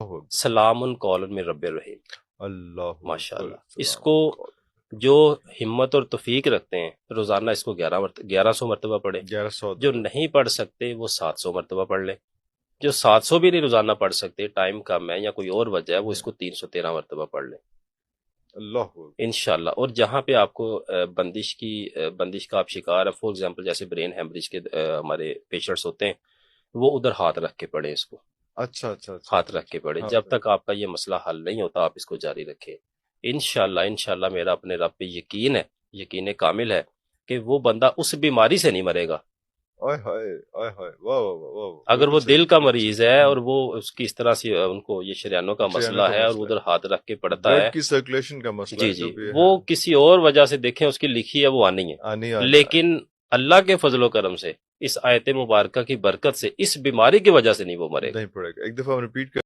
सलामुन कौलन मिन रब्बिर रहीम। अल्लाह माशाअल्लाह। इसको जो हिम्मत और तौफीक रखते हैं रोजाना इसको 1100 मरतबा पढ़े। 1100 जो दफा। नहीं पढ़ सकते वो 700 मरतबा पढ़ ले। जो 700 भी नहीं रोजाना पढ़ सकते, टाइम कम है या कोई और वजह है, वो इसको 313 मरतबा पढ़ ले अल्लाह इंशाल्लाह। और जहाँ पे आपको बंदिश का आप शिकार है, फॉर एग्जांपल जैसे ब्रेन हेमरेज के हमारे पेशेंट्स होते हैं, वो उधर हाथ रख के पढ़े इसको। अच्छा अच्छा अच्छा हाथ अच्छा रख के पढ़े अच्छा। हाँ जब सर। तक आपका ये मसला हल नहीं होता, आप इसको जारी रखें। इंशाल्लाह इंशाल्लाह मेरा अपने रब पे यकीन है, यकीन कामिल है कि वो बंदा उस बीमारी से नहीं मरेगा। ओए हाय ओए हाय, वाह वाह वाह वाह, अगर बिल्कुल वो सही दिल का बिल्कुल सही। मरीज है और वो उसकी इस तरह से उनको ये शरीयानों का शयानों मसला का है और वो मसला उधर हाथ रख के है, पड़ता ब्लड है। की सर्कुलेशन का मसला जी है जी, जो भी वो है। किसी और वजह से देखें उसकी लिखी है वो आनी है, आनी आनी आनी। लेकिन अल्लाह के फजलो करम से इस आयत मुबारक की बरकत से इस बीमारी की वजह से नहीं वो मरेगा। नहीं पड़ेगा, एक दफा हम रिपीट